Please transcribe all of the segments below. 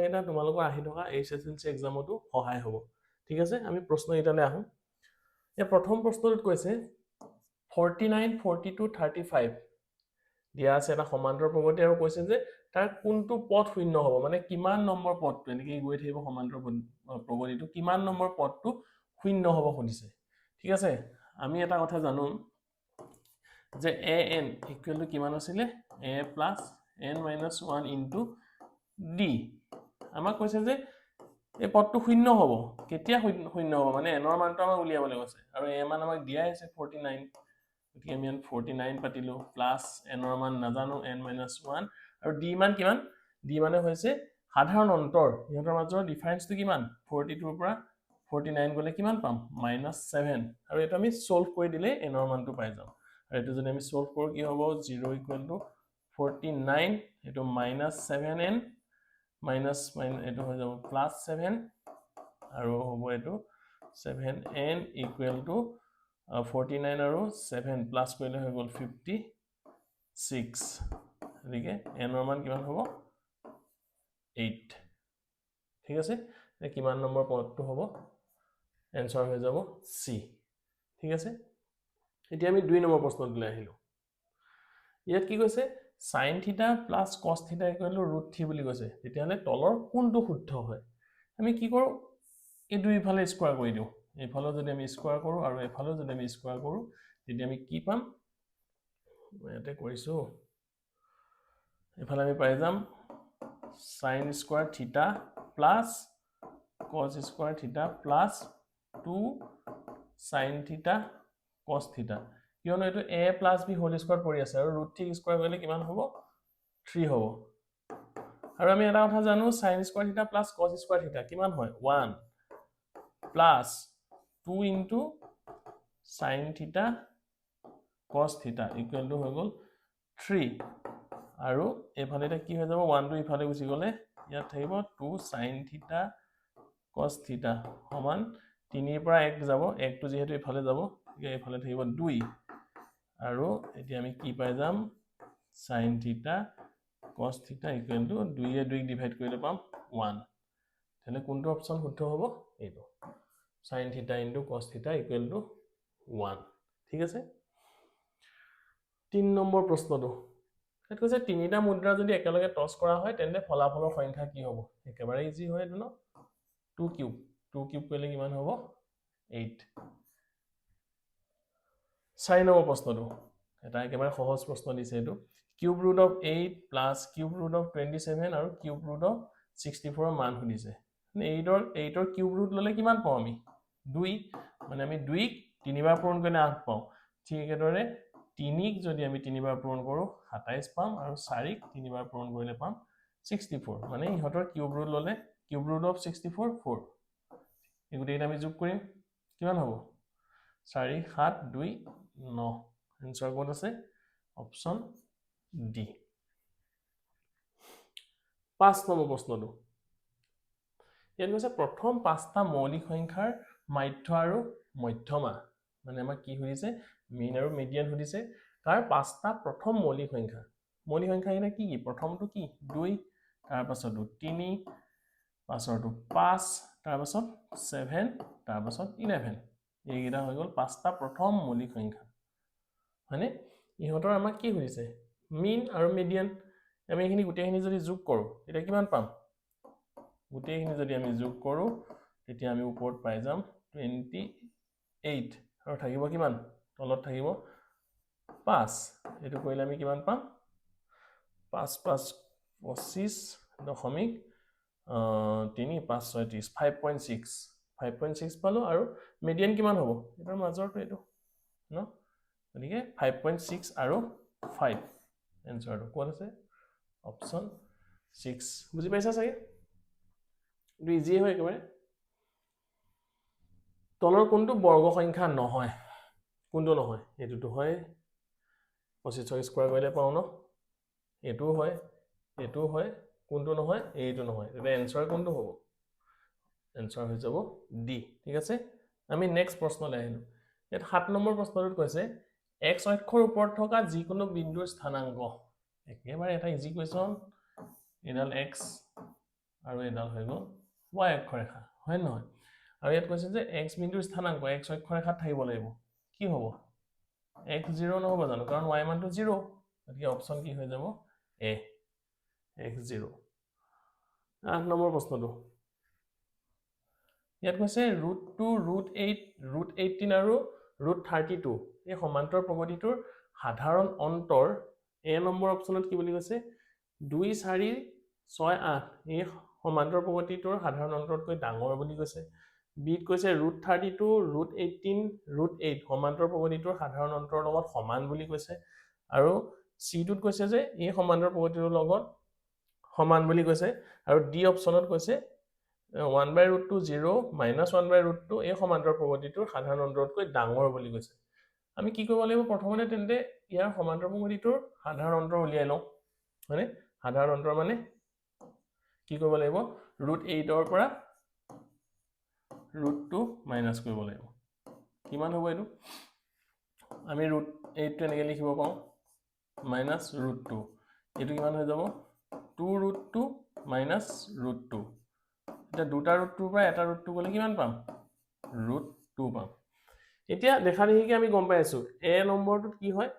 এটা তোমালোকৰ আহি থকা HSLC এক্সামতো সহায় হ'ব ঠিক আছে আমি প্ৰশ্ন এটালৈ আহোঁ এই প্ৰথম প্ৰশ্নটোত কৈছে 49 42 35 দিয়া আছে এটা সমান্তৰ প্ৰগতি আৰু কৈছে যে তাৰ কোনটো পথ শূন্য হ'ব মানে কিমান নম্বৰ পথটো এনেকৈ গৈ থাকিব সমান্তৰ প্ৰগতিটো কিমান নম্বৰ পথটো শূন্য হ'ব সুধিছে ঠিক আছে আমি এটা কথা জানো যে an ইকুৱেল টু কিমান আছিলে a plus n minus 1 into d আমাক কৈছে যে এই পদটো শূন্য হ'ব কেতিয়া শূন্য হ'ব মানে n ৰ মানটো আমাক উলিয়াবলৈ কৈছে আৰু a মান আমাক দিয়া আছে 49 গতিকে আমি 49 পাতিলো প্লাছ n ৰ মান নাজানো n মাইনাছ 1 আৰু d মান কিমান d মানে হৈছে সাধাৰণ অন্তৰ ইহঁতৰ মাজৰ ডিফাৰেন্সটো কিমান 42 ৰ পৰা 49 গলে কিমান পাম -7 আৰু এটা আমি সলভ কৰি দিলে n ৰ মানটো পাই যাম আৰু এটো যদি আমি সলভ কৰো কি হ'ব 0 ইকুৱেল টু 49 এটো -7n মাইনাস এটো হৈ যাব +7 আৰু হ'ব এটো 7n ইকুৱেল টু 49 আৰু 7 প্লাস কৰিলে হৈ গ'ল 56 এদিকে n ৰ মান কিমান হ'ব 8 ঠিক আছে এ কিমান নম্বৰ পদটো হ'ব এনসাৰ হৈ যাব C ঠিক আছে এতিয়া আমি 2 নম্বৰ প্ৰশ্নটোলৈ আহিলো ইয়াত কি কৈছে sin θ plus cos θ equal to √3 বুলি কৈছে তেতিয়াহলে তলৰ কোনটো শুদ্ধ হয় আমি কি কৰো এই দুইফালে স্কয়াৰ কৰি দিও এইফালে যদি আমি স্কয়াৰ কৰো আৰু এইফালে যদি আমি স্কয়াৰ কৰো তেতিয়া আমি কি পাম ইয়াতে কৰিছো এইফালে আমি পাই যাম sin square θ plus cos square θ plus 2 sin θ cos θ কিয়নো এটো a plus b whole square পৰি আছে আৰু √3 স্কয়াৰ কৰিলে কিমান হ'ব 3 হ'ব আৰু আমি এটা কথা জানো sin square θ plus cos square θ কিমান হয় 1 plus 2 into sin θ cos θ equal to হৈ গ'ল 3 আৰু এফালে এটা কি হৈ যাব 1 টো ইফালে গুচি গলে ইয়াত থাকিব 2 sin θ cos θ সমান 3 ৰ পৰা 1 যাব 1 টো যেহেতু ইফালে যাব ইফালে থাকিব 2 আৰু এতিয়া আমি কি পাই যাম sin θ cos θ equal to 2 A 2 divide কৰিলে পাম 1 তেনে কোনটো অপচন শুদ্ধ হ'ব এইটো sin θ into cos θ equal to 1 ঠিক আছে 3 নম্বৰ প্ৰশ্নটো এটা কৈছে তিনিটা মুদ্ৰা যদি একেলগে টস কৰা হয় তেন্তে ফলাফলৰ সংখ্যা কি হ'ব একেবাৰে ইজি হয় এটো ন 2 কিউব কৰিলে কিমান হ'ব 8 4 নম্বৰ প্ৰশ্নটো এটা একেবাৰে সহজ প্ৰশ্ন দিছে এটো cube root of 8 plus cube root of 27 আৰু কিউব ৰুট অফ 64 মান সুধিছে 8 ৰ কিউব ৰুট ললে কিমান পাম আমি 2 মানে আমি 2 ক 3 বাৰ পূৰণ কৰিলে 8 পাম ঠিক একেদৰে 3 ক যদি আমি 3 বাৰ পূৰণ কৰো 27 পাম আৰু 4 ক 3 বাৰ পূৰণ কৰিলে পাম 64 মানে ইহতৰ কিউব ৰুট ললে কিউব ৰুট অফ 64 4 এগুটেই আমি যোগ কৰিম কিমান হ'ব 4 7 2 9 আনসাৰ কোড আছে অপশন ডি 5 নম্বৰ প্ৰশ্নটো ইয়াত কৈছে প্ৰথম 5টা মৌলিক সংখ্যাৰ মাধ্য আৰু মধ্যমা মানে আমাক কি সুধিছে মিন আৰু মিডিয়ান সুধিছে তাৰ 5টা প্ৰথম মৌলিক সংখ্যা এনে কি প্ৰথমটো কি 2 তাৰ পাছতো 3 পাছৰটো 5 তাৰ পাছত 7 তাৰ পাছত 11 এইকেইটা হৈ গ'ল 5টা প্ৰথম মৌলিক সংখ্যা মানে ইহঁতৰ আমাক কি হৈছে মিন আৰু মিডিয়ান আমি এখিনি গুটেখিনি যদি যোগ কৰো এটা কিমান পাম গুটেখিনি যদি আমি যোগ কৰো তেতিয়া আমি ওপৰত পাই যাম 28 আৰু থাকিব কিমান তলত থাকিব 5 এটো কৰিলে আমি কিমান পাম 5 5 25 দশমিক 3 5 6 30 5.6 পালো আৰু মিডিয়ান কিমান হ'ব এটাৰ মাজৰটো এটো ন গতিকে 5.6 আৰু 5 এনসাৰটো কোন আছে অপশন 6 বুজি পাইছা চাগে এটো ইজি হয় একেবাৰে তলৰ কোনটো বৰ্গ সংখ্যা নহয় কোনটো নহয় এটোটো হয় 25 স্কয়াৰ কৰিলে পাও ন এটো হয় কোনটো নহয় এইটো নহয় তেবে এনসাৰ কোনটো হ'ব এনসাৰ হৈ যাব ডি ঠিক আছে আমি নেক্সট প্ৰশ্নলৈ আহিলো ইয়াত 7 নম্বৰ প্ৰশ্নটোত কৈছে x অক্ষৰ ওপৰত থকা যিকোনো বিন্দুৰ স্থানাংক একেবাৰে এটা ইজি কোৱেশ্চন এডাল x আৰু এডাল হৈ গ'ল y অক্ষৰেখা হয় নহয় আৰু ইয়াত কৈছে যে x বিন্দুৰ স্থানাংক x অক্ষৰেখাত থাকিব লাগিব কি হ'ব x0 নহব জানো কাৰণ y মানটো 0 গতিকে অপচন কি হৈ যাব a x0 8 নম্বৰ প্ৰশ্নটো ইয়াত কৈছে √2 √8 √18 আৰু √32 এই সমান্তৰ প্ৰগতিটোৰ সাধাৰণ অন্তৰ a নম্বৰ অপচনত কি বুলি কৈছে 2 4 6 8 এই সমান্তৰ প্ৰগতিটোৰ সাধাৰণ অন্তৰতকৈ ডাঙৰ বুলি কৈছে বিত কৈছে √32 √18 √8 সমান্তৰ প্ৰগতিটোৰ সাধাৰণ অন্তৰৰ লগত সমান বুলি কৈছে আৰু সিটোত কৈছে যে এই সমান্তৰ প্ৰগতিটোৰ লগত সমান বুলি কৈছে আৰু ডি অপচনত কৈছে 1/√2 0 -1/√2 এই সমান্তৰ প্ৰগতিটোৰ সাধাৰণ অন্তৰতকৈ ডাঙৰ বুলি কৈছে আমি কি কৰিব লাগিব প্ৰথমতে তেন্তে ইয়াৰ সমান্তৰ প্ৰগতিটোৰ সাধাৰণ অন্তৰ উলিয়াই লওঁ মানে সাধাৰণ অন্তৰ মানে কি কৰিব লাগিব √8 ৰ পৰা √2 মাইনাস কৰিব লাগিব কিমান হ'ব এইটো আমি √8 টো এনেকৈ লিখিব পাওঁ মাইনাস √2 এইটো কিমান হৈ যাব 2√2 মাইনাস √2 এটা দুটা √2 পৰা এটা √2 গলে কিমান পাম √2 পাম এতিয়া দেখা দেখি আমি গম পাই আছো a নম্বৰটোত কি হয়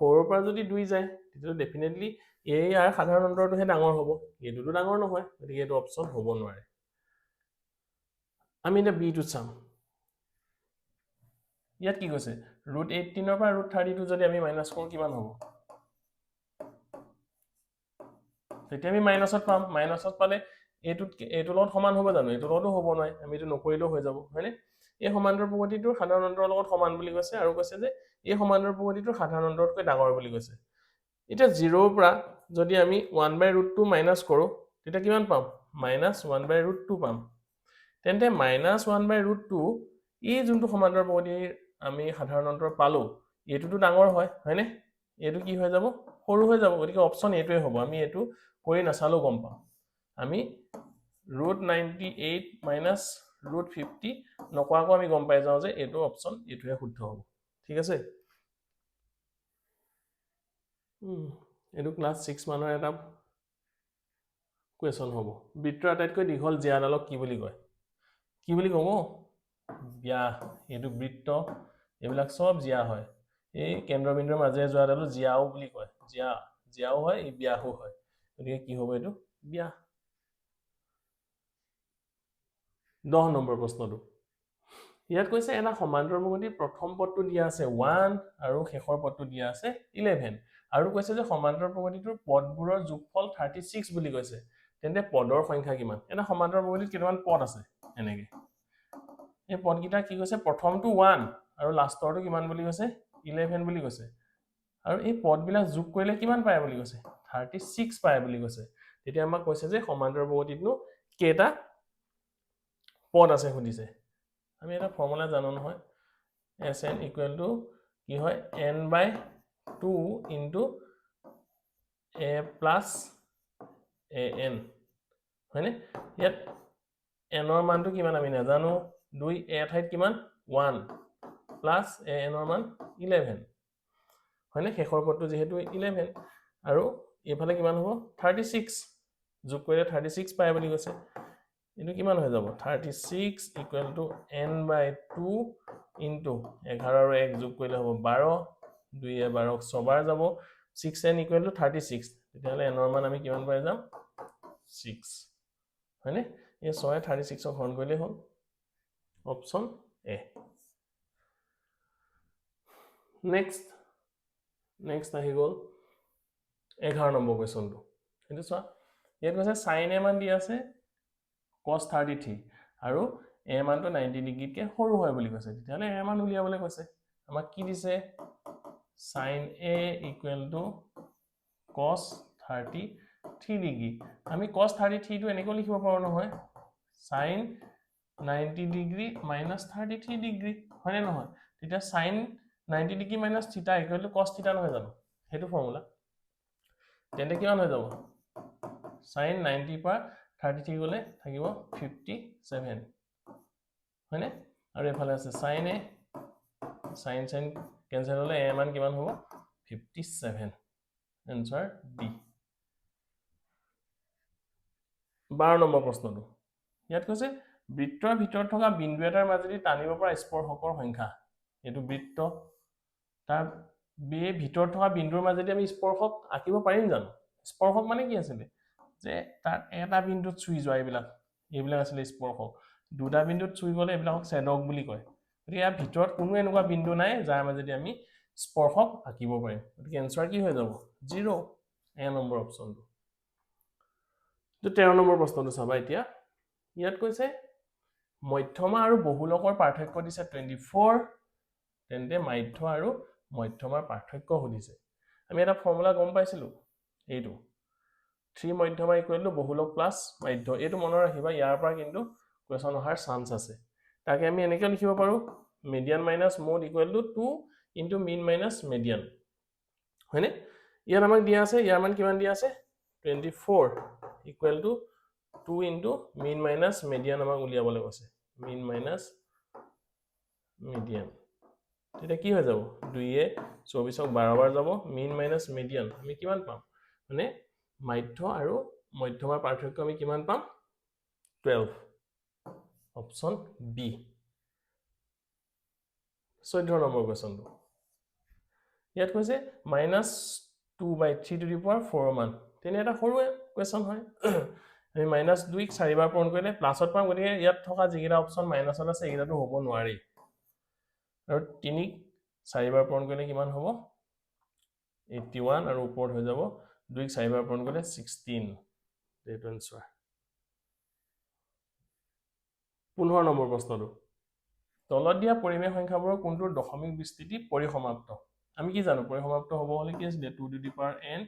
4 ৰ পৰা যদি 2 যায় তেতিয়া ডেফিনেটলি a ইয়াৰ সাধাৰণ অন্তৰটোহে ডাঙৰ হ'ব এইটোতো ডাঙৰ নহয় গতিকে এইটো অপচন হ'ব নোৱাৰে আমি এটা b টো চাম ইয়াত কি কৈছে √18 ৰ পৰা √32 যদি আমি মাইনাস কৰো কিমান হ'ব তেতিয়া আমি মাইনাসত পাম মাইনাসত পালে এইটো লগত সমান হ'ব জানো এইটো লগতো হ'ব নাই আমি এইটো নকৰিলেও হৈ যাব হয়নে এই সমান্তৰ প্ৰগতিটোৰ সাধাৰণ অন্তৰৰ লগত সমান বুলি কৈছে আৰু কৈছে যে এই সমান্তৰ প্ৰগতিটোৰ সাধাৰণ অন্তৰতকৈ ডাঙৰ বুলি কৈছে এতিয়া 0 ৰ পৰা যদি আমি 1/√2 মাইনাস কৰো তেতিয়া কিমান পাম -1/√2 পাম তেন্তে -1/√2 এই যোনটো সমান্তৰ প্ৰগতিৰ আমি সাধাৰণ অন্তৰ পালো এইটোতো ডাঙৰ হয় হয়নে এইটো কি হৈ যাব সৰু হৈ যাব গতিকে অপচন এইটোৱে হ'ব আমি এইটো কৰি নাচালো গম পাম আমি √98 মাইনাস √50 নকৰাকৈ আমি গম পাই যাওঁ যে এইটো অপচন এইটোহে শুদ্ধ হ'ব ঠিক আছে এইটো ক্লাস 6 মানৰ এটা কোৱেশ্চন হ'ব বৃত্তৰ আটাইতকৈ দীঘল জিয়াডালক কি বুলি কয় কি বুলি ক'ব ব্যাস এইটো বৃত্ত এইবিলাক সব জিয়া হয় এই কেন্দ্ৰবিন্দুৰ মাজে যোৱাডালো জিয়াও বুলি কয় জিয়াও হয় এই ব্যাসও হয় গতিকে কি হ'ব এইটো ব্যাস 10 নম্বৰ প্ৰশ্নটো ইয়াত কৈছে এটা সমান্তৰ প্ৰগতিৰ প্ৰথম পদটো দিয়া আছে 1 আৰু শেষৰ পদটো দিয়া আছে 11 আৰু কৈছে যে সমান্তৰ প্ৰগতিটোৰ পদবোৰৰ যোগফল 36 বুলি কৈছে তেন্তে পদৰ সংখ্যা কিমান এটা সমান্তৰ প্ৰগতিত কিমান পদ আছে এনেকে এই পদকেইটা কি কৈছে প্ৰথমটো 1 আৰু লাষ্টৰটো কিমান বুলি কৈছে 11 বুলি কৈছে আৰু এই পদবিলাক যোগ কৰিলে কিমান পায় বুলি কৈছে 36 পায় বুলি কৈছে তেতিয়া আমাক কৈছে যে সমান্তৰ প্ৰগতিতনো কেইটা পদ আছে সুধিছে আমি এটা ফৰ্মুলা জানো নহয় Sn = কি হয় n/2 * a + an হয়নে ইয়াত n ৰ মানটো কিমান আমি নাজানো 2 a ঠাইত কিমান 1 প্লাস an ৰ মান 11 হয়নে শেষৰ পদটো যেহেতু 11 আৰু এইফালে কিমান হ'ব 36 যোগ কৰিলে 36 পায় বুলি কৈছে এইটো কিমান হৈ যাব 36 = n/2 * 11 আৰু 1 যোগ কৰিলে হ'ব 12 2 এ 12 ছবাৰ যাব 6n = 36 তেতিয়াহলে n ৰ মান আমি কিমান পাই যাম 6 হয়নে এই 6 36 ক হৰণ কৰিলে হ'ল অপচন এ নেক্সট আহি গ'ল 11 নম্বৰ কোৱেশ্চনটো সেইটো চোৱা ইয়াত কৈছে sin a মান দি আছে cos 33 আৰু a মানটো 90 ডিগ্ৰীতকৈ সৰু হয় বুলি কৈছে তেতিয়াহলে a মান উলিয়াবলৈ কৈছে আমাক কি দিছে sin a = cos 33 ডিগ্ৰী আমি cos 33 টো এনেকৈ লিখিব পাৰো নহয় sin 90 ডিগ্ৰী minus 33 ডিগ্ৰী হয়নে নহয় তেতিয়া sin 90 ডিগ্ৰী minus থিটা = cos থিটা নহয় জানো সেইটো ফৰ্মুলা তেন্তে কিমান হৈ যাব sin 90 পৰা 33 গলে থাকিব 57 হয়নে আৰু এফালে আছে sin a sin কেনসেল হলে a মান কিমান হ'ব 57 আনসার ডি 12 নম্বৰ প্ৰশ্নটো ইয়াত কৈছে বৃত্তৰ ভিতৰত থকা বিন্দু এটাৰ মাজেদি টানিব পৰা স্পৰ্শকৰ সংখ্যা এটো বৃত্ত তাৰ ভিতৰত থকা বিন্দুৰ মাজেদি আমি স্পৰ্শক আঁকিব পাৰিম জানো স্পৰ্শক মানে কি আছিল যে তাৰ এটা বিন্দুত চুই যোৱা এইবিলাক আছিল স্পৰ্শক দুটা বিন্দুত চুই গলে এইবিলাকক ছেদক বুলি কয় গতিকে ইয়াৰ ভিতৰত কোনো এনেকুৱা বিন্দু নাই যাৰ মাজেদি আমি স্পৰ্শক আঁকিব পাৰিম গতিকে এনসাৰ কি হৈ যাব 0 এ নম্বৰ অপচনটো তো 13 নম্বৰ প্ৰশ্নটো চাবা এতিয়া ইয়াত কৈছে মধ্যমা আৰু বহুলকৰ পাৰ্থক্য দিছে 24 তেন্তে মাধ্য আৰু মধ্যমাৰ পাৰ্থক্য সুধিছে আমি এটা ফৰ্মুলা গম পাইছিলো এইটো 3 মধ্যমা ইকুৱেল টু বহুলক প্লাস মাধ্য এইটো মনত ৰাখিবা ইয়াৰ পৰা কিন্তু কোৱেশ্চন অহাৰ চান্স আছে তাকে আমি এনেকৈ লিখিব পাৰো median minus mode equal to 2 into mein minus median হয়নে ইয়াত আমাক দিয়া আছে ইয়াৰ মান কিমান দিয়া আছে 24 equal to 2 into mein minus median আমাক উলিয়াবলৈ কৈছে মিন মাইনাস মিডিয়ান তেতিয়া কি হৈ যাব 2 এ 24ক 12 বাৰ যাব মিন মাইনাস মিডিয়ান আমি কিমান পাম মানে মাধ্য আৰু মধ্যমাৰ পাৰ্থক্য আমি কিমান পাম 12 অপচন বি 14 নম্বৰ কোৱেশ্চনটো ইয়াত কৈছে -2/3 টু দি পাৱাৰ 4 মান তেনে এটা সৰু কোৱেশ্চন হয় আমি -2 ক 4 বাৰ পূৰণ কৰিলে প্লাছত পাম গতিকে ইয়াত থকা যিকেইটা অপচন মাইনাছত আছে এইকেইটাটো হ'ব নোৱাৰি আৰু 3 ক 4 বাৰ পূৰণ কৰিলে কিমান হ'ব 81 আৰু ওপৰত হৈ যাব 2 ক 4 বাৰ পূৰণ কৰিলে 16 এইটো এনসাৰ 15 নম্বৰ প্ৰশ্নটো তলত দিয়া পৰিমেয় সংখ্যাবোৰৰ কোনটোৰ দশমিক বিস্তৃতি পৰিসমাপ্ত আমি কি জানো পৰিসমাপ্ত হ'ব হলে কি আছে 2 to the power n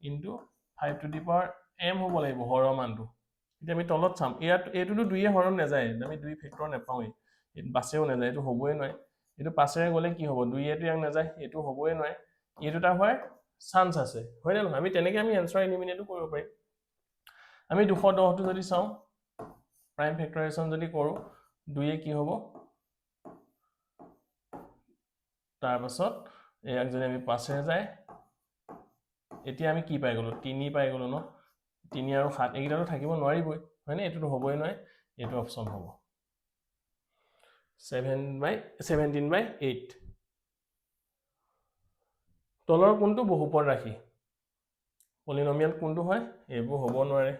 into 5 to the power m হ'ব লাগিব হৰৰ মানটো এতিয়া আমি তলত চাম এইটোটো 2 এ হৰণ নাযায় আমি 2 ফেক্টৰ নাপাওঁই এটো বাছেও নাযায় এটো হ'বই নোৱাৰে এটো পাছেৰে গলে কি হ'ব 2 এটো ইয়াক নাযায় এটো হ'বই নোৱাৰে এইটোটা হোৱাৰ চান্স আছে হয় না আমি তেনেকৈ আমি এনসাৰ এলিমিনেট কৰিব পাৰিম আমি 210 টো যদি চাওঁ প্ৰাইম ফেক্টৰাইজেশ্যন যদি কৰো 2 এ কি হ'ব তাৰ পাছত ইয়াক যদি আমি পাছেৰে যায় এতিয়া আমি কি পাই গলো 3 পাই গলো ন 3 আৰু 7 এইকেইটাটো থাকিব নোৱাৰিবই হয়নে এটোটো হ'বই নোৱাৰে এটো অপচন হ'ব 17/8 তলৰ কোনটো বহুপদ ৰাশি পলিনমিয়াল কোনটো হয় এইবোৰ হ'ব নোৱাৰে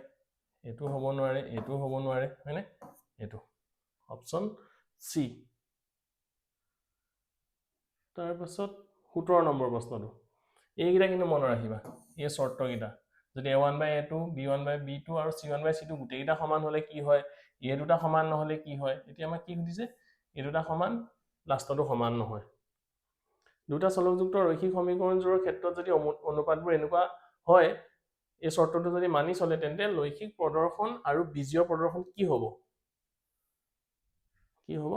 এটো হ'ব নোৱাৰে এটো হ'ব নোৱাৰে হয়নে এটো অপচন সি তাৰ পাছত 17 নম্বৰ প্ৰশ্নটো এইকেইটা কিন্তু মনত ৰাখিবা এই শৰ্তকেইটা যদি a1/a2 b1/b2 আৰু c1/c2 গোটেইকেইটা সমান হলে কি হয় এই দুটা সমান নহলে কি হয় এতিয়া আমাক কি সুধিছে এই দুটা সমান লাষ্টটো সমান নহয় দুটা চলকযুক্ত ৰৈখিক সমীকৰণজোৰৰ ক্ষেত্ৰত যদি অনুপাতবোৰ এনেকুৱা হয় এই শৰ্তটো যদি মানি চলে তেন্তে লৈখিক প্ৰদৰ্শন আৰু বীজীয় প্ৰদৰ্শন কি হ'ব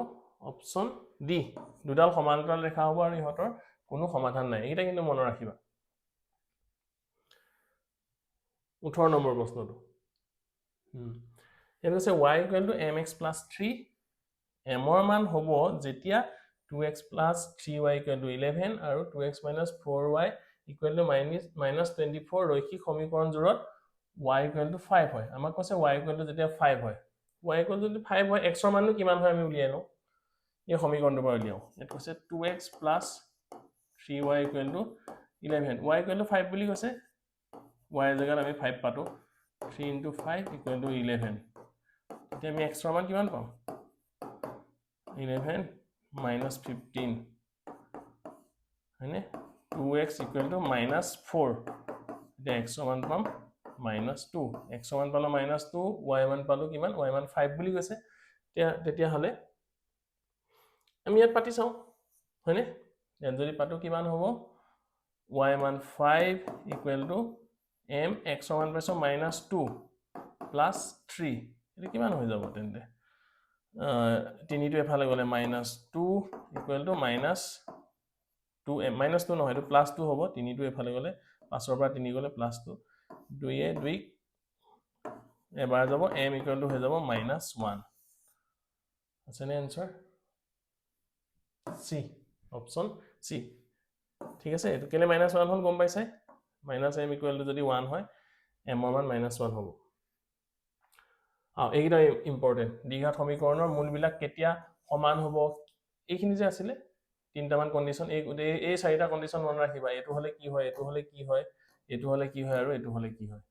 অপচন ডি দুডাল সমান্তৰাল ৰেখা হ'ব আৰু ইহঁতৰ কোনো সমাধান নাই এইটা কিন্তু মনত ৰাখিবা 18 নম্বৰ প্ৰশ্নটো এটা আছে y = mx + 3 m ৰ মান হ'ব যেতিয়া 2x + 3y = 11 আৰু 2x - 4y = -24 ৰৈখিক সমীকৰণজোৰত y = 5 হয় আমাক কৈছে y = যেতিয়া 5 হয় y = যদি 5 হয় x ৰ মানটো কিমান হয় আমি উলিয়াই লওঁ এই সমীকৰণটো পৰা উলিয়াও এটা কৈছে 2x + 3y = 11 y = 5 বুলি কৈছে y জায়গাত আমি 5 পাতো 3 * 5 = 11 এতিয়া আমি x ৰ মান কিমান পাম 11 - 15 হয়নে 2x = -4 এতিয়া x ৰ মান পাম -2 x ৰ মান পালো -2 y মান পালো কিমান y মান 5 বুলি কৈছে তেতিয়া হলে আমি ইয়াত পাতি চাও হয়নে ইয়াত যদি পাতো কিমান হ'ব y মান 5 = m x ৰ মান পাইছো -2 + 3 এটা কিমান হৈ যাব তেন্তে 3 টো এফালে গলে -2 = -2m -2 নহয় এটো +2 হ'ব 3 টো এফালে গলে 5 ৰ পৰা 3 গলে +2 2 এ 2 এবাৰ যাব m = হৈ যাব -1 আছে নে আনসাৰ সি অপচন সি ঠিক আছে এটো কেলে -1 হল গম পাইছে -m = যদি 1 হয় m ৰ মান -1 হ'ব এইকেইটা ইম্পৰ্টেণ্ট দ্বিঘাত সমীকৰণৰ মূলবিলাক কেতিয়া সমান হ'ব এইখিনি যে আছিলে তিনিটামান কণ্ডিশ্যন এই চাৰিটা কণ্ডিশ্যন মনত ৰাখিবা এইটো হ'লে কি হয় এইটো হ'লে কি হয় এইটো হ'লে কি হয় আৰু এইটো হ'লে কি হয়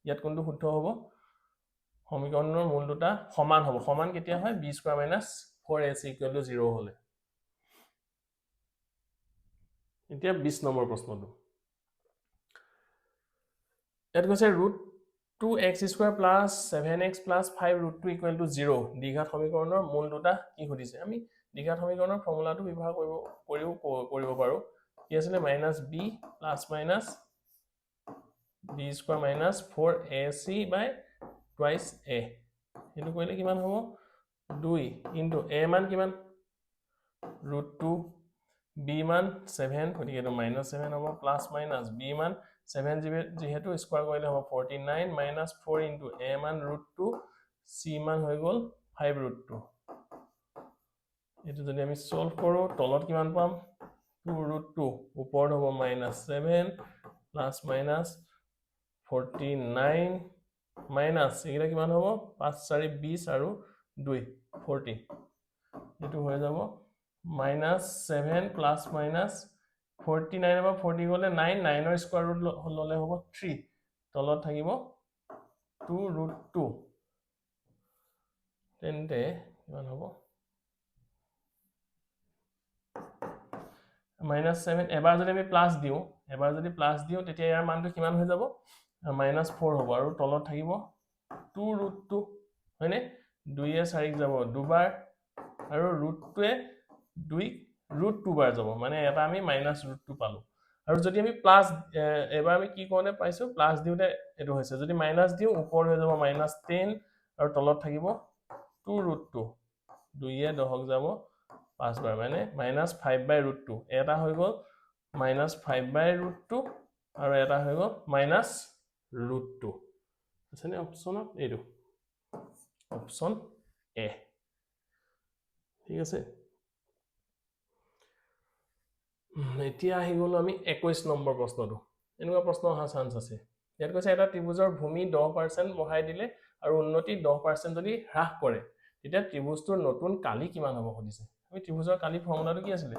ইয়াত কোনটো শুদ্ধ হ'ব সমীকৰণৰ মূল দুটা সমান হ'ব সমান কেতিয়া হয় b² - 4ac = 0 হ'লে এতিয়া 20 নম্বৰ প্ৰশ্নটো ইয়াত কৈছে √2x² + 7x + 5 √2 = 0 দ্বিঘাত সমীকৰণৰ মূল দুটা কি সুধিছে আমি দ্বিঘাত সমীকৰণৰ ফৰ্মুলাটো ব্যৱহাৰ কৰিব পাৰো কি আছিলে -b ± b² - 4ac / twice a সেইটো কৰিলে কিমান হ'ব 2 * a মান কিমান √2 b মান 7 গতিকে এটো -7 হ'ব প্লাস মাইনাস b মান 7 যেহেতু স্কয়ার কৰিলে হ'ব 49 - 4 * a মান √2 c মান হৈ গ'ল 5 √2 এটো যদি আমি সলভ কৰো তলত কিমান পাম 2 √2 ওপৰত হ'ব -7 প্লাস মাইনাস 49 মাইনাস এগিলা কিমান হ'ব 5 4 20 আৰু 2 40 এটো হৈ যাব -7 প্লাস মাইনাস 49 বা 40 গলে 9 9 ৰ স্কয়াৰ ৰুট ললে হ'ব 3 তলত থাকিব 2 √2 তেন্তে কিমান হ'ব -7 এবাৰ যদি আমি প্লাস দিও তেতিয়া ইয়াৰ মানটো কিমান হৈ যাব -4 হ'ব আৰু তলত থাকিব 2 √2 হয়নে 2 এ 4 যাব দুবাৰ আৰু √2 এ 2 √2 বাৰ যাব মানে এটা আমি -√2 পালো আৰু যদি আমি প্লাস এবাৰ আমি কি কোনে পাইছো প্লাস দিওতে এটো হৈছে যদি মাইনাস দিও ওপৰ হৈ যাব -10 আৰু তলত থাকিব 2 √2 2 এ 10 যাব 5 বাৰ মানে -5/√2 এটা হৈ গ'ল -5/√2 আৰু এটা হৈ গ'ল -√2 আছে নে অপচনত এইটো অপচন এ ঠিক আছে এতিয়া আহি গ'ল আমি 21 নম্বৰ প্ৰশ্নটো এনেকুৱা প্ৰশ্ন অহা চান্স আছে ইয়াত কৈছে এটা ত্ৰিভুজৰ ভূমি 10% বঢ়াই দিলে আৰু উন্নতি 10% যদি হ্ৰাস কৰে তেতিয়া ত্ৰিভুজটোৰ নতুন কালি কিমান হ'ব সুধিছে আমি ত্ৰিভুজৰ কালি ফৰ্মুলাটো কি আছিল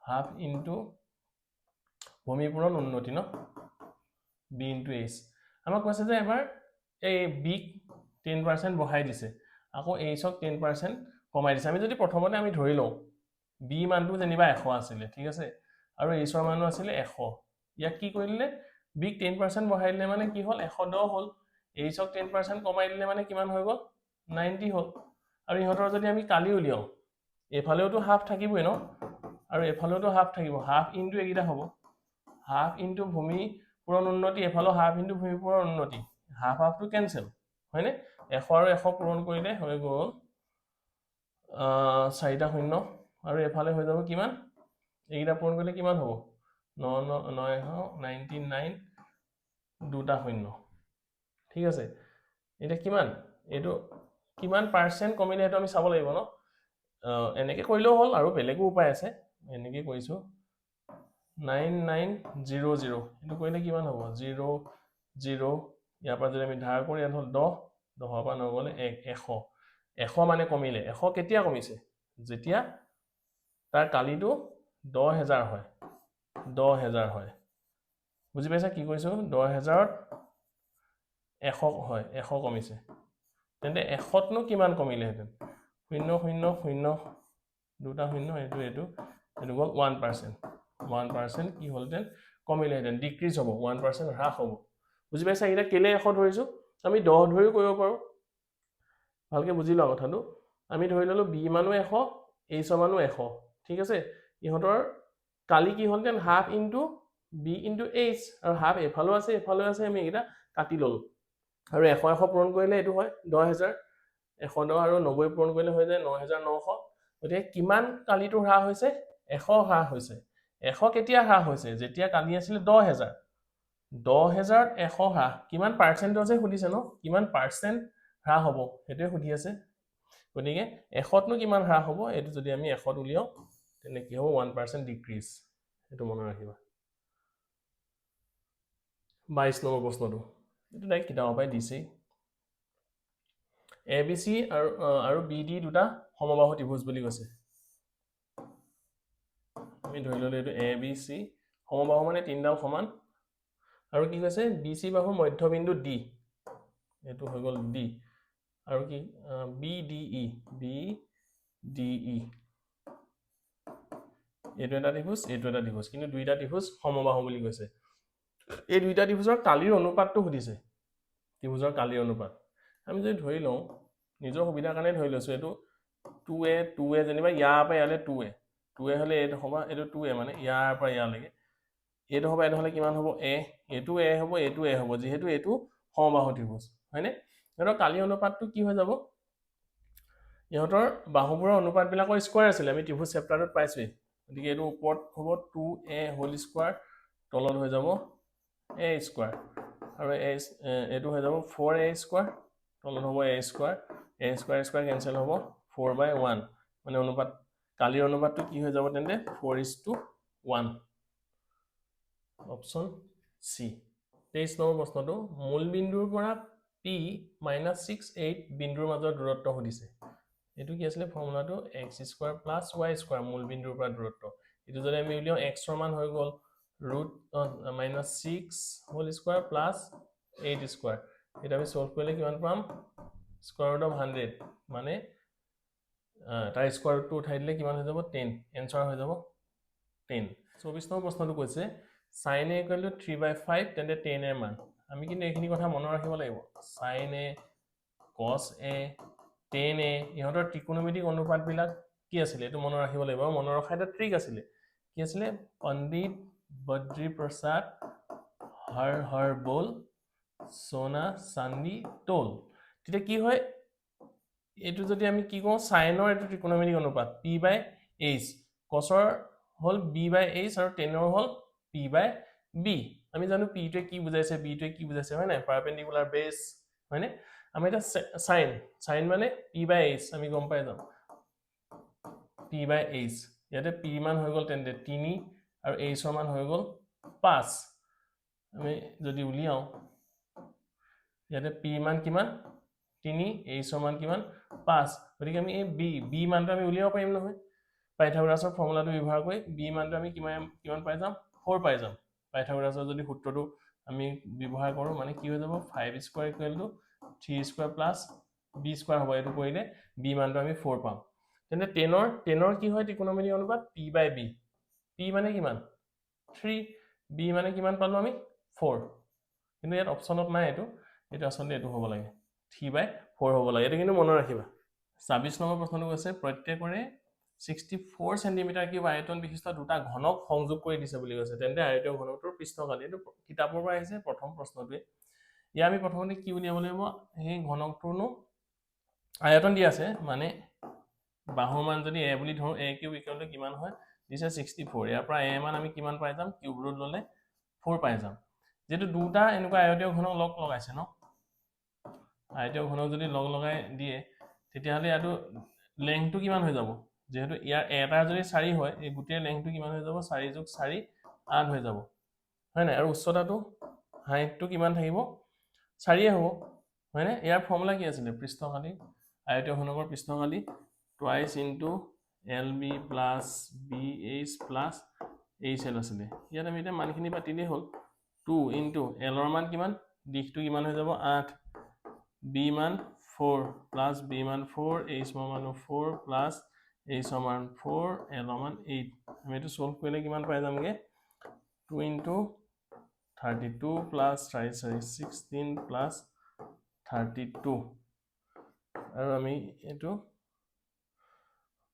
হাফ ইনটু ভূমি পূৰণ উন্নতি ন b * h আমাক কৈছে যে এবাৰ এই b 10% বঢ়াই দিছে আকৌ h ক 10% কমাই দিছে আমি যদি প্ৰথমতে আমি ধৰি লওঁ b মানটো যেনিবা 100 আছিল ঠিক আছে আৰু h ৰ মানটো আছিল 100 ইয়াক কি কৰিলে b 10% বঢ়াই দিলে মানে কি হ'ল 110 হ'ল h ক 10% কমাই দিলে মানে কিমান হৈ গ'ল 90 হ'ল আৰু ইহতৰ যদি আমি কালি উলিয়াও এফালেওটো হাফ থাকিবই ন আৰু এফালেওটো হাফ থাকিব হাফ ইনটু এগিটা হ'ব হাফ ইনটু ভূমি পূৰণ উন্নতি এফালে হাফ ইনটু ভূমি পূৰণ উন্নতি হাফ হাফটো কেনসেল হয়নে 100 আৰু 100 পূৰণ কৰিলে হৈ গ'ল 4টা শূন্য আৰু এফালে হৈ যাব কিমান এইগিটা পূৰণ কৰিলে কিমান হ'ব 99 দুটা শূন্য ঠিক আছে এটা কিমান এটো কিমান পার্সেন্ট কমিলে এটা আমি চাব লাগিব ন এনেকে কৰিলেও হল আৰু বেলেগো উপায় আছে এনেকে কৰিছো 9900 এটো কৰিলে কিমান হ'ব 0 0 ইয়াৰ পৰা যদি আমি ধাৰ কৰি ইয়াত হল 10 10 পৰা নগলে 100 100 মানে কমিলে 100 কেতিয়া কমিছে যেতিয়া তাৰ কালিটো 10000 হয় 10000 হয় বুজি পাইছা কি কৈছো 10000 100 হয় 100 কমিছে তেন্তে 100 নো কিমান কমিলে হেতেন 0 0 0 দুটা শূন্য এটো এটো এটো গল 1% 1% কি হলতেন কমিলে হেতেন ডিক্রিজ হ'ব 1% হ্ৰাস হ'ব বুজি পাইছা এটা কেলে 100 ধৰিছো আমি 10 ধৰিও কৰিব পাৰো ভালকে বুজি লোৱা কথাটো আমি ধৰি ললো b মানো 100 h মানো 100 ঠিক আছে ইহতৰ কালি কি হলতেন half into b into h আৰু হাফ এফালো আছে আমি এটা কাটি ললো আৰু 100 100 পূৰণ কৰিলে এটো হয় 10000 110 আৰু 90 পূৰণ কৰিলে হৈ যায় 9900 গতিকে কিমান কালিটো হ্ৰাস হৈছে 100 হ্ৰাস হৈছে 100 কেতিয়া হ্ৰাস হৈছে যেতিয়া কালি আছিল 10000 10000 100 হ্ৰাস কিমান পাৰ্সেন্টেজে সুধিছে ন কিমান পাৰ্সেন্ট হ্ৰাস হ'ব হেতুৱে সুধি আছে গতিকে 100 নো কিমান হ্ৰাস হ'ব এটো যদি আমি 100 উলিয়াও তেনে কি হ'ব 1% ডিক্রিজ এটো মনত ৰাখিবা 22 নম্বৰ প্ৰশ্নটো এটো ডাইৰেক্ট কিতাপৰ পৰাই দিছে ABC আৰু BD দুটা সমবাহু ত্ৰিভুজ বুলি কৈছে আমি ধৰি ললো এইটো ABC সমবাহু মানে তিনডাল সমান আৰু কি কৈছে BC বাহুৰ মধ্যবিন্দু D এইটো হৈ গল D আৰু কি BDE এইটো এটা ত্ৰিভুজ কিন্তু দুইটা ত্ৰিভুজ সমবাহু বুলি কৈছে এই দুইটা ত্ৰিভুজৰ কালিৰ অনুপাতটো সুধিছে ত্ৰিভুজৰ কালিৰ অনুপাত আমি যদি ধৰি লওঁ নিজৰ সুবিধাৰ কাৰণে ধৰি লৈছো এইটো 2a যেনিবা ইয়াৰ পৰা ইয়ালে 2a হলে এইটো হবা এইটো 2a মানে ইয়াৰ পৰা ইয়ালৈকে এইটো হলে কিমান হ'ব a এইটো a হ'ব যেহেতু এইটো সমবাহু ত্ৰিভুজ হয়নে এৰ কালি অনুপাতটো কি হৈ যাব ইহঁতৰ বাহুবোৰৰ অনুপাতবিলাকৰ স্কয়াৰ আছিল আমি ত্ৰিভুজ চেপ্টাৰত পাইছো গতিকে এইটো ওপৰত হ'ব 2a হোল স্কয়াৰ তলত হৈ যাব a স্কয়াৰ আৰু এইটো হৈ যাব 4a স্কয়াৰ তলত হ'ব a স্কয়াৰ কেনসেল হ'ব 4/1 মানে অনুপাত কালিৰ অনুপাতটো কি হৈ যাব তেন্তে 4:1 অপচন সি 23 নম্বৰ প্ৰশ্নটো মূল বিন্দুৰ পৰা P - 6 বিন্দুৰ মাজৰ দূৰত্ব সুধিছে এটো কি আছিল ফৰ্মুলাটো x² + y² মূল বিন্দুৰ পৰা দূৰত্ব এটো যদি আমি উলিয়াও x ৰ মান হৈ গল √(-6) হোল স্কয়াৰ প্লাস 8 স্কয়াৰ এটা আমি সলভ কৰিলে কিমান পাম স্কয়াৰ ৰুট অফ 100 মানে তাৰ স্কয়াৰ ৰুটটো উঠাই দিলে কিমান হৈ যাব 10 এনসাৰ হৈ যাব 10 24 নম্বৰ প্ৰশ্নটো কৈছে sin a = 3/5 তেন্তে tan a মান আমি কিন্তু এইখিনি কথা মনত ৰাখিব লাগিব sin a cos a tan a ইহঁতৰ ত্ৰিকোণমিতিক অনুপাতবিলাক কি আছিল এটো মনত ৰাখিব লাগিব মনত ৰখা এটা ট্ৰিক আছিল কি আছিল পণ্ডিত বদ্ৰী প্ৰসাদ হৰ বল সোনা চান্দি তোল তেতিয়া কি হয় এটো যদি আমি কি কওঁ সাইনৰ এটো ত্ৰিকোণমিতিক অনুপাত p/h cosৰ হল b/h আৰু tanৰ হল p/b আমি জানো p টোৱে কি বুজাইছে b টোৱে কি বুজাইছে হয় নাই পাৰপেন্ডিকুলাৰ বেস হয় নে আমি এটা সাইন মানে p/h আমি গম পাই যাম p/h ইয়াতে p মান হৈ গল তেন্তে 3 আৰু h ৰ মান হৈ গল 5 আমি যদি উলিয়াও ইয়াতে p মান কিমান 3 h ৰ মান কিমান 5 গতিকে আমি এই b মানটো আমি উলিয়াব পাৰিম নহয় পাইথাগোৰাছৰ ফৰ্মুলাটো ব্যৱহাৰ কৰি b মানটো আমি কিমান পাই যাম 4 পাই যাম পাইথাগোৰাছৰ যদি সূত্ৰটো আমি ব্যৱহাৰ কৰো মানে কি হৈ যাব 5² = 3² + b² হ'ব এটো কৰিলে b মানটো আমি 4 পাম তেন্তে 10ৰ কি হয় ত্ৰিকোণমিতিক অনুপাত p/b p মানে কিমান 3 b মানে কিমান পালো আমি 4 কিন্তু ইয়াত অপচনত নাই এটো আসলে এটো হ'ব লাগে 3/4 হ'ব লাগে এটো কিন্তু মনত ৰাখিবা 26 নম্বৰ প্ৰশ্নটো কৈছে প্ৰত্যেকৰে 64 সেন্টিমিটাৰ কিউব আয়তন বিশিষ্ট দুটা ঘনক সংযোগ কৰি দিছে বুলি কৈছে তেন্তে আয়তীয় ঘনকটোৰ পৃষ্ঠকালি এটো কিতাপৰ পৰা আহিছে প্ৰথম প্ৰশ্নটোৱে ইয়া আমি প্ৰথমতে কি উলিয়াব লাগিব এই ঘনকটোৰ আয়তন দি আছে মানে বাহুৰ মান যদি a বুলি ধৰো a কিউব ইকুৱেল টু কিমান হয় দিছে 64 ইয়াৰ পৰা a মান আমি কিমান পাই যাম কিউব ৰুট ললে 4 পাই যাম যেটো দুটা এনেকুৱা আয়তীয় ঘনক লগ লগাইছে ন আয়তীয় ঘনক যদি লগ লগাই দিয়ে তেতিয়া হলে ইয়াটো লেংথটো কিমান হৈ যাব যেহেতু ইয়াৰ এটা যদি 4 হয় এই গোটেই লেংথটো কিমান হৈ যাব 4 + 4 8 হৈ যাব হয় না আৰু উচ্চতাটো হাইটটো কিমান থাকিব 4 হ'ব হয় না ইয়াৰ ফৰ্মুলা কি আছিল পৃষ্ঠকালি আয়তীয় ঘনকৰ পৃষ্ঠকালি twice into LB plus BH plus HL আছিল ইয়াত আমি এটা মানখিনি পাতিলে হল 2 into L ৰ মান কিমান দিশটো কিমান হৈ যাব 8 B মান 4 plus B মান 4 H মান 4 plus H মান 4 L মান 8 আমি এটো সলভ কৰিলে কিমান পাই যামগে 2 into 32 plus 16 plus 32 আৰু আমি এটো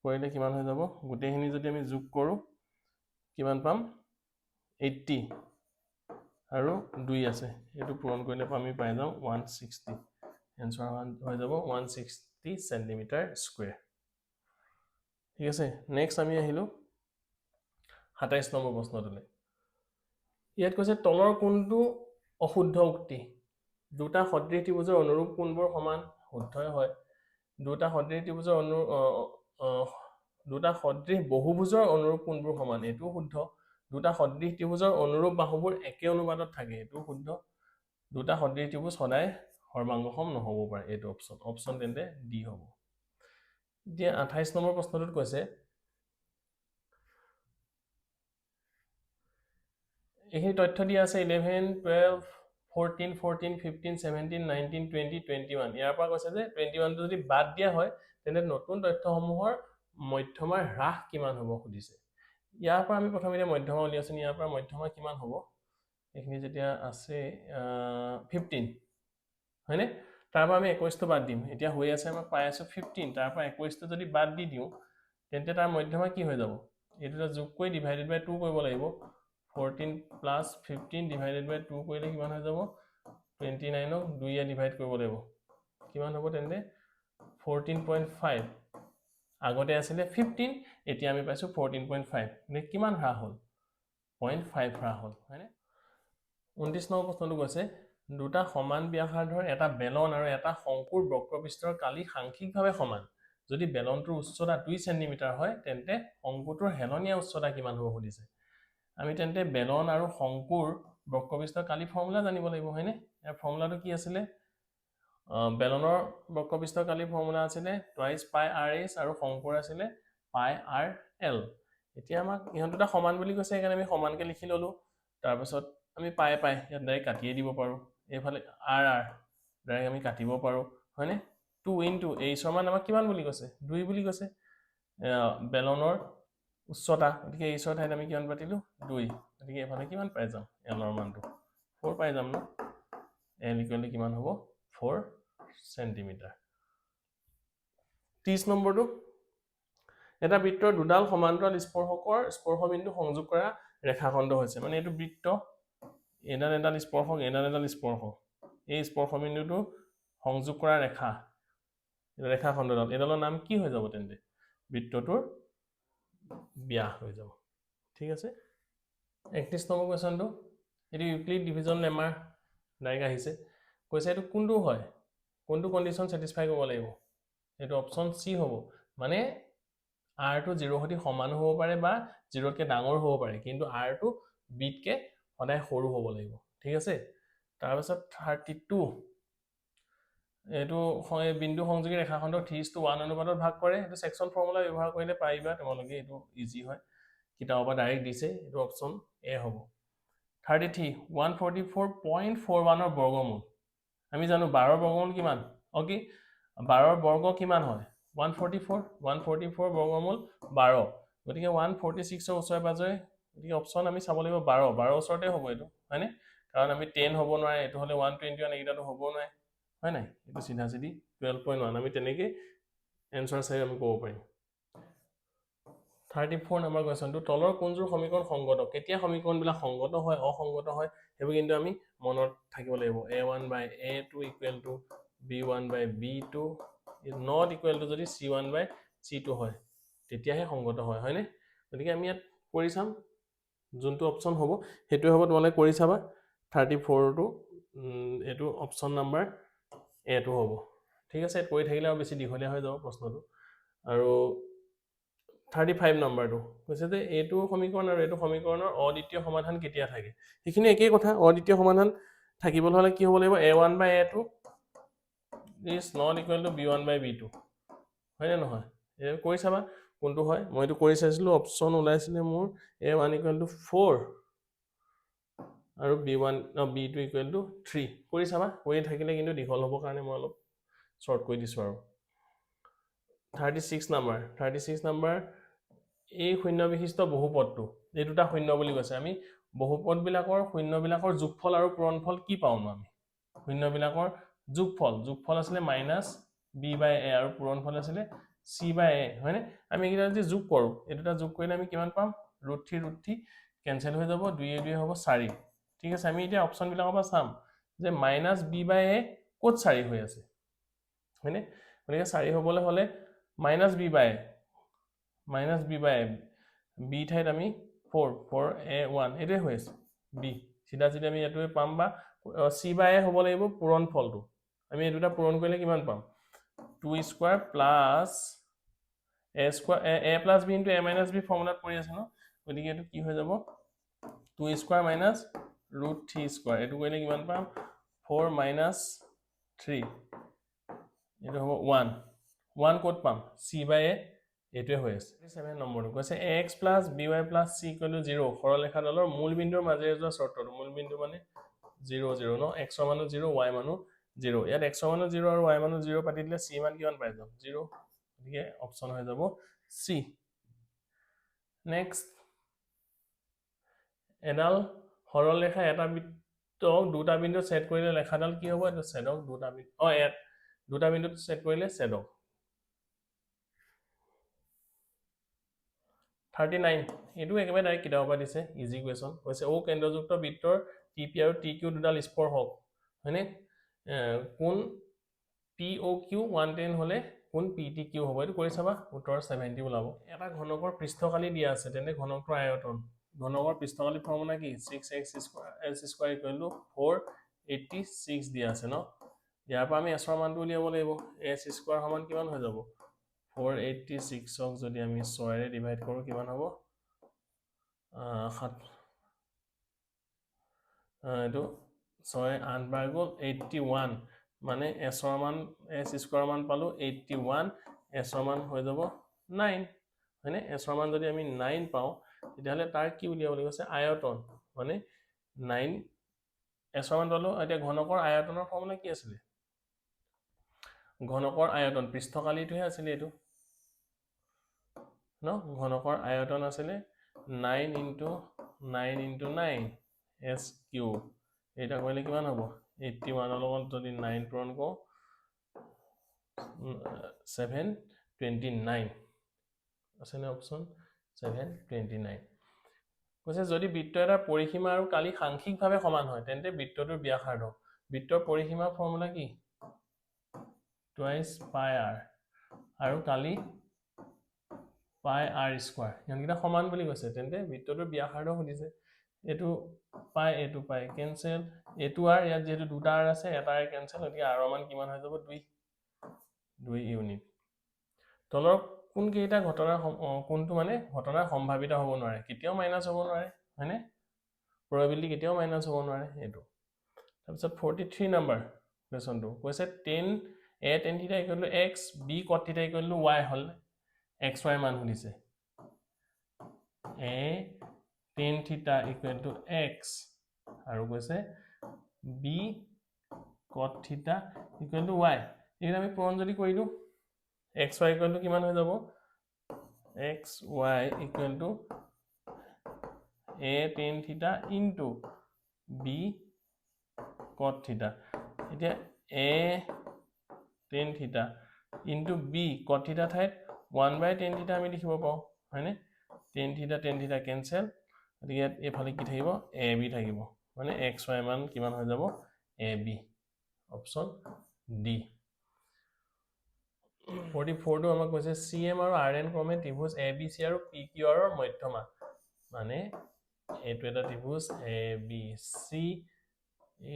কৰিলে কিমান হৈ যাব গোটেইখিনি যদি আমি যোগ কৰো কিমান পাম 80 আৰু 2 আছে এটো পূৰণ কৰিলে আমি পাই যাম 160 এনসাৰ হৈ যাব 160 সেন্টিমিটাৰ স্কয়াৰ ঠিক আছে নেক্সট আমি আহিলো 27 নম্বৰ প্ৰশ্নটোলে ইয়াত কৈছে তলৰ কোনটো অশুদ্ধ উক্তি দুটা সদৃশ ত্ৰিভুজৰ অনুৰূপ কোণবোৰ সমান শুদ্ধই হয় দুটা সদৃশ ত্ৰিভুজৰ দুটা সদৃশ বহুভুজৰ অনুৰূপ কোণবোৰ সমান এটো শুদ্ধ দুটা সদৃশ ত্ৰিভুজৰ অনুৰূপ বাহুবোৰ একে অনুপাতত থাকে এটো শুদ্ধ দুটা সদৃশ ত্ৰিভুজ সদায় সৰ্বাংগ সম নহ'ব পাৰে এইটো অপশ্যন তেন্তে ডি হ'ব এতিয়া 28 নম্বৰ প্ৰশ্নটোত কৈছে এইখিনি তথ্য দিয়া আছে 11 12 14 14 15 17 19 20 21 ইয়াৰ পৰা কৈছে যে 21 টো যদি বাদ দিয়া হয় তেন্তে নতুন তথ্যসমূহৰ মধ্যমাৰ হ্ৰাস কিমান হ'ব খুদিছে ইয়াৰ পৰা আমি প্ৰথমে মধ্যমা উলিয়াইছো ইয়াৰ পৰা মধ্যমা কিমান হ'ব এইখিনি যেতিয়া আছে 15 হয়নে তাৰ পৰা আমি 21 টো বাদ দিম এতিয়া হৈ আছে আমাক পাই আছো 15 তাৰ পৰা 21 টো যদি বাদ দি দিও তেন্তে তাৰ মধ্যমা কি হৈ যাব এইটোটা যোগ কৰি ডিভাইডেড বাই 2 কৰিব লাগিব 14 plus 15 divided by 2 কৰিলে কিমান হৈ যাব 29 ক 2 এ ডিভাইড কৰিব লাগিব কিমান হ'ব তেন্তে 14.5 আগতে আছিল 15 এতিয়া আমি পাইছো 14.5 মানে কিমান হ্ৰাস হ'ল 0.5 হ্ৰাস হ'ল হয়নে 29 নম্বৰ প্ৰশ্নটো কৈছে দুটা সমান ব্যাসাৰ্ধৰ এটা বেলন আৰু এটা শংকুৰ বক্ৰপৃষ্ঠৰ কালি সাংখ্যিকভাৱে সমান যদি বেলনটোৰ উচ্চতা 2 সেন্টিমিটাৰ হয় তেন্তে শংকুটোৰ হেলনীয়া উচ্চতা কিমান হ'ব খুদিছে আমি তেন্তে বেলন আৰু শংকুৰ বক্ৰপৃষ্ঠৰ কালি ফৰ্মুলা জানিব লাগিব হয়নে ইয়াৰ ফৰ্মুলাটো কি আছিল বেলনৰ বক্ৰপৃষ্ঠৰ কালি ফৰ্মুলা আছিল টুৱাইস পাই আৰ এছ আৰু শংকুৰ আছিল পাই আৰ এল এতিয়া আমাক ইহত দুটা সমান বুলি কৈছে সেইকাৰণে আমি সমানকে লিখি ললো তাৰ পাছত আমি পাই ইয়াত ডাইৰেক্ট কাটিয়ে দিব পাৰো এইফালে আৰ আৰ ডাইৰেক্ট আমি কাটিব পাৰো হয়নে 2 ইনটু h ৰ মান আমাক কিমান বুলি কৈছে 2 বুলি কৈছে বেলনৰ উচ্চতা গতিকে h ৰ ঠাইত আমি কিমান পাতিলো 2 গতিকে এফালে কিমান পাই যাম l ৰ মানটো 4 পাই যাম ন l ইকুৱেল কিমান হ'ব 4 সেন্টিমিটাৰ 30 নম্বৰটো এটা বৃত্তৰ দুডাল সমান্তৰাল স্পৰ্শকৰ স্পৰ্শবিন্দু সংযোগ কৰা ৰেখাখণ্ড হৈছে মানে এইটো বৃত্ত এডাল স্পৰ্শক এডাল স্পৰ্শক এই স্পৰ্শবিন্দুটো সংযোগ কৰা ৰেখাখণ্ডডাল এডালৰ নাম কি হৈ যাব তেন্তে বৃত্তটোৰ ব্যাস হৈ যাব ঠিক আছে 31 নম্বৰ কোৱেশ্চনটো এটো ইউক্লিড ডিভিজন লেমাৰ ডাইৰেক্ট আহিছে কৈছে এটো কোনটো হয় কোনটো কন্ডিশন স্যাটিসফাই কৰিব লাগিব এটো অপচন সি হ'ব মানে r টো 0 সৈতে সমান হ'ব পাৰে বা 0 তকৈ ডাঙৰ হ'ব পাৰে কিন্তু r টো b তকৈ সদায় সৰু হ'ব লাগিব ঠিক আছে তাৰ পাছত 32 এটো বিন্দু সংযোগী ৰেখাখণ্ডক 3:1 অনুপাতত ভাগ কৰে এটো সেকশন ফৰ্মুলা ব্যৱহাৰ কৰিলে পাইবা তোমালোকে এটো ইজি হয় কিতাপৰ পৰা ডাইৰেক্ট দিছে এটো অপচন এ হ'ব 33 144.41 ৰ বৰ্গমূল আমি জানো 12 ৰ বৰ্গমূল কিমান ওকে 12 ৰ বৰ্গ কিমান হয় 144 বৰ্গমূল 12 গতিকে 146 ৰ ওচৰে পাজৰে গতিকে অপচন আমি চাব লাগিব 12 ওচৰতে হ'ব এটো হয়নে কাৰণ আমি 10 হ'ব নোৱাৰে এটো হলে 121 এটাটো হ'ব নোৱাৰে হয় নাই এটো সিধা সিধি 12.1 আমি তেনেকে এনসাৰ চাই আমি ক'ব পাৰিম 34 নম্বৰ কোৱেশ্চনটো তলৰ কোনজোৰ সমীকৰণ সংগত কেতিয়া সমীকৰণবিলাক সংগত হয় অসংগত হয় হেবোৰ কিন্তু আমি মনত থাকিব লাগিব a1 by a2 equal to b1 by b2 is not equal to যদি c1 by c2 হয় তেতিয়াহে সংগত হয় হয়নে গতিকে আমি ইয়াত কৰি চাম যোনটো অপচন হ'ব হেতু হ'ব তোমালোকে কৰি চাবা 34 টো এটো অপচন নাম্বাৰ এটো হ'ব ঠিক আছে কৰি থাকিলে আৰু বেছি দীঘলীয়া হৈ যাব প্ৰশ্নটো আৰু 35 নম্বৰটো কৈছে যে এটো সমীকৰণ আৰু এটো সমীকৰণৰ অদ্বিতীয় সমাধান কেতিয়া থাকে এইখিনি একেই কথা অদ্বিতীয় সমাধান থাকিবলৈ হলে কি হ'ব লাগিব a1 by a2 is not equal to b1 by b2 হয় নে নহয় এ কৰি চাবা কোনটো হয় মই এটো কৰি চাইছিলো অপচন ওলাইছিলে মোৰ a1 equal to 4 আৰু b1 b2 equal to 3 কৰি চাবা কৰি থাকিলে কিন্তু দীঘল হ'ব কাৰণে মই অলপ শৰ্ট কৰি দিছো আৰু 36 নম্বৰ এই শূন্য বিশিষ্ট বহুপদটো এই দুটা শূন্য বুলি কৈছে আমি বহুপদবিলাকৰ শূন্যবিলাকৰ যোগফল আৰু পূৰণফল কি পাওঁ আমি শূন্যবিলাকৰ যোগফল আছিল -b/a আৰু পূৰণফল আছিল c/a হয়নে আমি এটা যদি যোগ কৰো এই দুটা যোগ কৰিলে আমি কিমান পাম √3 কেনসেল হৈ যাব 2 এ 2 হ'ব 4 ঠিক আছে আমি এতিয়া অপচন বিলাকৰ পৰা চাম যে -b/a ক'ত 4 হৈ আছে হয়নে গতিকে 4 হ'বলৈ হলে -b/a b ঠাইত আমি 4a1 এটোৱে হৈ আছে b সিধা সিধা আমি এটোৱে পাম বা c/a হ'ব লাগিব পূৰণফলটো আমি এই দুটা পূৰণ কৰিলে কিমান পাম 2 square plus a square a plus b into a minus b ফৰ্মুলাত পৰি আছে ন গতিকে এটো কি হৈ যাব 2 স্কয়াৰ minus √3 স্কয়াৰ এটো কৰিলে কিমান পাম 4 minus 3 এইটো হ'ব 1 1 ক'ত পাম c by a এইটোৱে হৈ আছে 7 নম্বৰটো কৈছে ax plus by plus c = 0 সৰলৰেখাডালৰ মূল বিন্দুৰ মাজেৰে যোৱা চৰ্তটো মূল বিন্দু মানে 0 0 ন x ৰ মানো 0 y মানো 0 ইয়াত x ৰ মানো 0 আৰু y মানো 0 পাতি দিলে c মান কিমান পাই যাম 0 গতিকে অপচন হৈ যাব c নেক্সট এডাল সৰলৰেখা এটা বৃত্তক দুটা বিন্দু সেট কৰিলে ৰেখাডাল কি হ'ব এটো ছেদক দুটা বিন্দু দুটা বিন্দুত সেট কৰিলে ছেদক 39 এটো একেবাৰে ডাইৰেক্ট কিতাপৰ পৰা দিছে ইজি কোৱেশ্চন কৈছে ও কেন্দ্ৰযুক্ত বৃত্তৰ টিপি আৰু টিকিউ দুডাল স্পৰ্শক হয়নে কোন POQ 110 হলে কোন PTQ হ'ব এটো কৰি চাবা উত্তৰ 70 ওলাব এটা ঘনকৰ পৃষ্ঠকালি দিয়া আছে তেনে ঘনকটোৰ আয়তন ঘনকৰ পৃষ্ঠকালি ফৰ্মুলা কি 6x square = 486 দিয়া আছে ন ইয়াৰ পৰা আমি s ৰ মানটো উলিয়াব লাগিব s স্কয়াৰ সমান কিমান হৈ যাব 486 ক যদি আমি 6 ৰে ডিভাইড কৰো কিমান হ'ব 7 এটো 6 8 বাৰ গ'ল 81 মানে s ৰ মান s স্কয়াৰ মান পালো 81 s ৰ মান হৈ যাব 9 মানে s ৰ মান যদি আমি 9 পাও তেতিয়াহলে তাৰ কি উলিয়াব লাগিব আছে আয়তন মানে 9 s ৰ মান পালো এতিয়া ঘনকৰ আয়তনৰ ফৰ্মুলা কি আছিল ঘনকৰ আয়তন পৃষ্ঠকালিটোহে আছিল এটো ন ঘনকৰ আয়তন আছিল 9 * 9 s কিউব এটা কৰিলে কিমান হ'ব 81 ৰ লগত যদি 9 পূৰণ কৰো 729 আছে নে অপচন 729 কৈছে যদি বৃত্ত এটা পৰিসীমা আৰু কালি সাংখিকভাৱে সমান হয় তেন্তে বৃত্তটোৰ ব্যাসাৰ্ধ বৃত্তৰ পৰিসীমা ফৰ্মুলা কি twice pi r আৰু কালি pi r স্কয়াৰ ইয়ানকিটা সমান বুলি কৈছে তেন্তে বৃত্তটোৰ ব্যাসাৰ্ধ সুধিছে এটো পাই কেনসেল এটো r ইয়াত যেটো দুটা r আছে এটা r কেনসেল গতিকে r ৰ মান কিমান হৈ যাব 2 ইউনিট তলৰ কোন কেইটা ঘটনাৰ কোনটো মানে ঘটনাৰ সম্ভাৱিত হ'ব নোৱাৰে কেতিয়াও মাইনাস হ'ব নোৱাৰে হয়নে probability কেতিয়াও মাইনাস হ'ব নোৱাৰে এটো তাৰপিছত 43 নম্বৰ কোৱেশ্চনটো কৈছে 10 a tan theta = x b cot theta = y hall x y মান সুধিছে a tan theta = x আৰু কৈছে b cot theta = y এটা আমি পূৰণ যদি কৰি দিও x y = কিমান হৈ যাব x y = a tan theta into b cot theta এতিয়া a tan theta into b cot theta ঠাইত 1/tan theta আমি লিখিব পাও হয়নে tan theta cancel গতিকে এফালে কি থাকিব ab থাকিব মানে x y মান কিমান হৈ যাব ab অপচন ডি 44 টো আমাক কৈছে CM আৰু RN ক্ৰমে ত্ৰিভুজ ABC আৰু PQR ৰ মধ্যমা মানে এটো এটা ত্ৰিভুজ ABC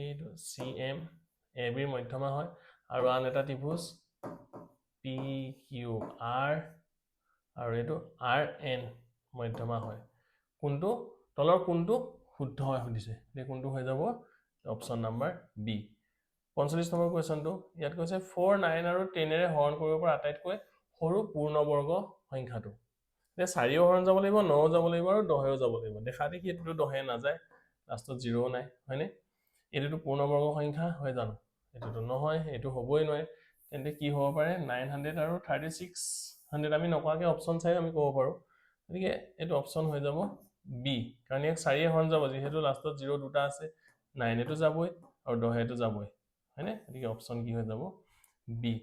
এইটো CM AB ৰ মধ্যমা হয় আৰু আন এটা ত্ৰিভুজ PQR আৰু এটো RN মধ্যমা হয় কোনটো তলৰ কোনটো শুদ্ধ হয় সুধিছে তে কোনটো হৈ যাব অপচন নাম্বাৰ বি 45 নম্বৰ কোৱেশ্চনটো ইয়াত কৈছে 4 9 আৰু 10 ৰে হৰণ কৰিব পৰা আটাইতকৈ সৰু পূৰ্ণবৰ্গ সংখ্যাটো তে 4 হৰণ যাব লাগিব 9 যাব লাগিব আৰু 10 যাব লাগিব দেখা দেখি এটো 10 না যায় লাষ্টত 0 নাই হয়নে এটো পূৰ্ণবৰ্গ সংখ্যা হয় জানো এটো নহয় এটো হ'বই নহয় তেন্তে কি হ'ব পাৰে 900 আৰু 3600 আমি নকৱাকে অপচন চাই আমি ক'ব পাৰো গতিকে এটো অপচন হৈ যাব বি কাৰণ ইয়াক 4 হৰণ যাব যেহেতু লাষ্টত 0 দুটা আছে 9 এটো যাবই আৰু 10 এটো যাবই হয়নে গতিকে অপচন কি হৈ যাব বি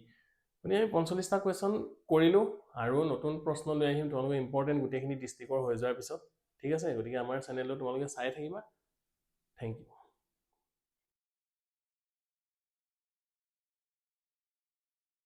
মানে 45টা কোৱেশ্চন কৰিলো আৰু নতুন প্ৰশ্ন লৈ আহিম তোমালোকে ইম্পৰ্টেন্ট গুটেখিনি ডিস্ট্ৰিক্টৰ হৈ যোৱাৰ পিছত ঠিক আছে গতিকে আমাৰ চেনেলটো তোমালোকে চাই থাকিবা থ্যাংক ইউ